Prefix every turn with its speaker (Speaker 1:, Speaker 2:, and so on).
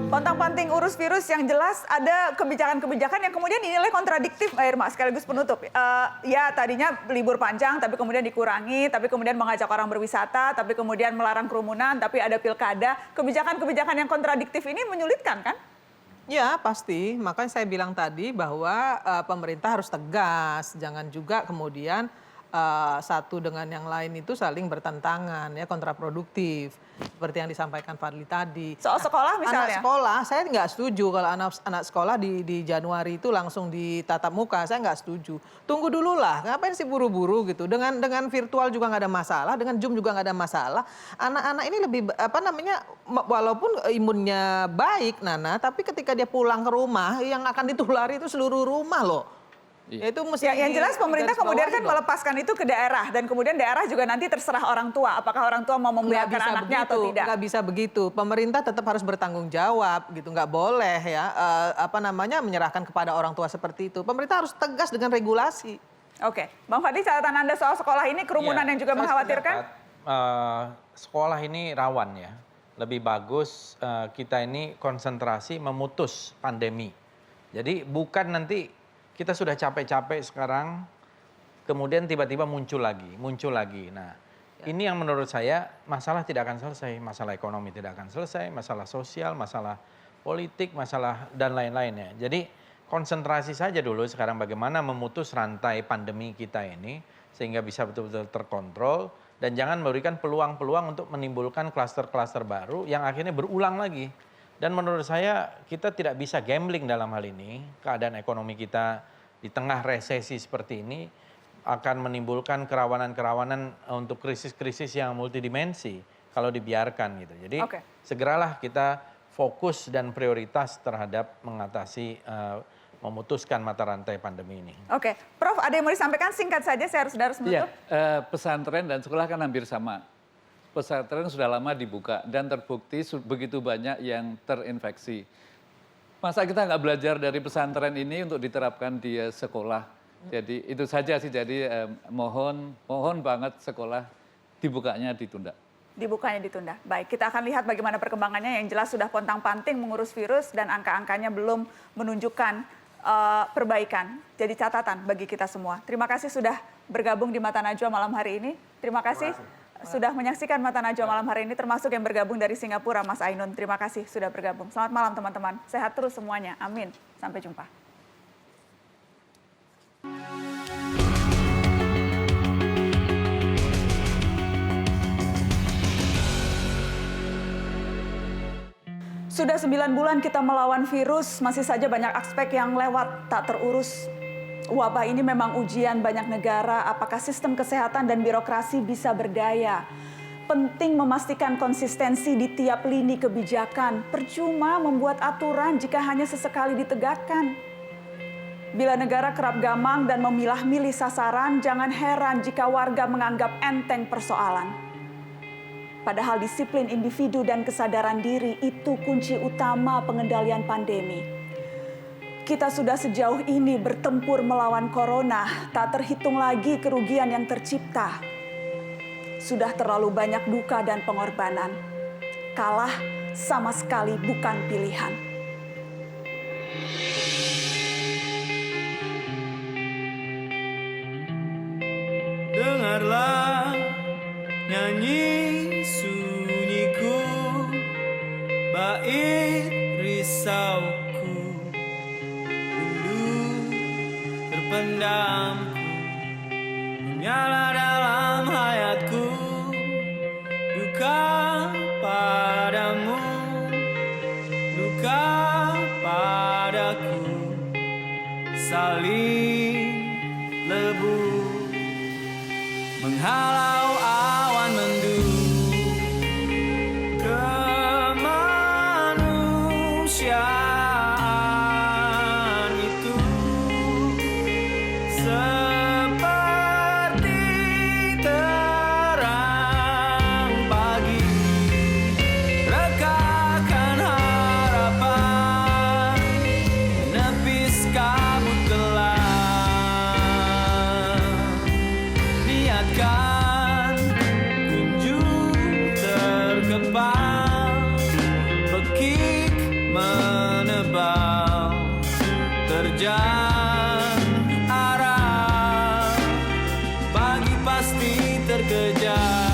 Speaker 1: Pontang-panting urus virus yang jelas ada kebijakan-kebijakan yang kemudian dinilai kontradiktif, Mbak Irma, sekaligus penutup. Ya tadinya libur panjang, tapi kemudian dikurangi, tapi kemudian mengajak orang berwisata, tapi kemudian melarang kerumunan, tapi ada pilkada. Kebijakan-kebijakan yang kontradiktif ini menyulitkan kan?
Speaker 2: Ya pasti, makanya saya bilang tadi bahwa pemerintah harus tegas, jangan juga kemudian satu dengan yang lain itu saling bertentangan, ya kontraproduktif. Seperti yang disampaikan Fadli tadi.
Speaker 1: Soal sekolah misalnya?
Speaker 2: Anak sekolah, saya nggak setuju kalau anak sekolah di Januari itu langsung ditatap muka, saya nggak setuju. Tunggu dulu lah, ngapain sih buru-buru gitu. Dengan virtual juga nggak ada masalah, dengan Zoom juga nggak ada masalah. Anak-anak ini lebih, walaupun imunnya baik Nana, tapi ketika dia pulang ke rumah, yang akan ditulari itu seluruh rumah loh.
Speaker 1: Ya, itu mesti yang jelas pemerintah kemudian kan melepaskan itu ke daerah dan kemudian daerah juga nanti terserah orang tua apakah orang tua mau membiarkan anaknya atau tidak.
Speaker 2: Nggak bisa begitu. Pemerintah tetap harus bertanggung jawab gitu. Nggak boleh ya menyerahkan kepada orang tua seperti itu. Pemerintah harus tegas dengan regulasi.
Speaker 1: Oke, Bang Fadli, catatan Anda soal sekolah ini kerumunan yang juga mengkhawatirkan?
Speaker 3: Sekolah ini rawan ya. Lebih bagus kita ini konsentrasi memutus pandemi. Jadi bukan nanti kita sudah capek-capek sekarang, kemudian tiba-tiba muncul lagi. Nah, ini yang menurut saya masalah tidak akan selesai. Masalah ekonomi tidak akan selesai, masalah sosial, masalah politik, masalah dan lain-lainnya. Jadi konsentrasi saja dulu sekarang bagaimana memutus rantai pandemi kita ini, sehingga bisa betul-betul terkontrol, dan jangan memberikan peluang-peluang untuk menimbulkan klaster-klaster baru yang akhirnya berulang lagi. Dan menurut saya kita tidak bisa gambling dalam hal ini. Keadaan ekonomi kita di tengah resesi seperti ini akan menimbulkan kerawanan-kerawanan untuk krisis-krisis yang multidimensi kalau dibiarkan gitu. Jadi segeralah kita fokus dan prioritas terhadap mengatasi memutuskan mata rantai pandemi ini.
Speaker 1: Oke, Prof, ada yang mau disampaikan singkat saja, saya harus menutup.
Speaker 4: Ya, pesantren dan sekolah kan hampir sama. Pesantren sudah lama dibuka dan terbukti begitu banyak yang terinfeksi. Masa kita nggak belajar dari pesantren ini untuk diterapkan di sekolah? Jadi itu saja sih. Jadi mohon banget sekolah dibukanya ditunda.
Speaker 1: Dibukanya ditunda. Baik, kita akan lihat bagaimana perkembangannya. Yang jelas sudah pontang-panting mengurus virus dan angka-angkanya belum menunjukkan perbaikan. Jadi catatan bagi kita semua. Terima kasih sudah bergabung di Mata Najwa malam hari ini. Terima kasih. Sudah menyaksikan Mata Najwa malam hari ini, termasuk yang bergabung dari Singapura, Mas Ainun. Terima kasih sudah bergabung. Selamat malam teman-teman. Sehat terus semuanya. Amin. Sampai jumpa. Sudah 9 bulan kita melawan virus, masih saja banyak aspek yang lewat tak terurus. Wabah ini memang ujian banyak negara, apakah sistem kesehatan dan birokrasi bisa berdaya. Penting memastikan konsistensi di tiap lini kebijakan. Percuma membuat aturan jika hanya sesekali ditegakkan. Bila negara kerap gamang dan memilah-milih sasaran, jangan heran jika warga menganggap enteng persoalan. Padahal disiplin individu dan kesadaran diri itu kunci utama pengendalian pandemi. Kita sudah sejauh ini bertempur melawan corona, tak terhitung lagi kerugian yang tercipta. Sudah terlalu banyak duka dan pengorbanan. Kalah sama sekali bukan pilihan.
Speaker 5: Dengarlah nyanyi sunyiku, bait risauku, terpendamku, menyala dalam hayatku, duka padamu, duka padaku, saling lebu, menghalau awan mendung, kemanusiaan itu seperti terang pagi, rekakan harapan, menepis kabut gelap, niatkan pasti terkejar.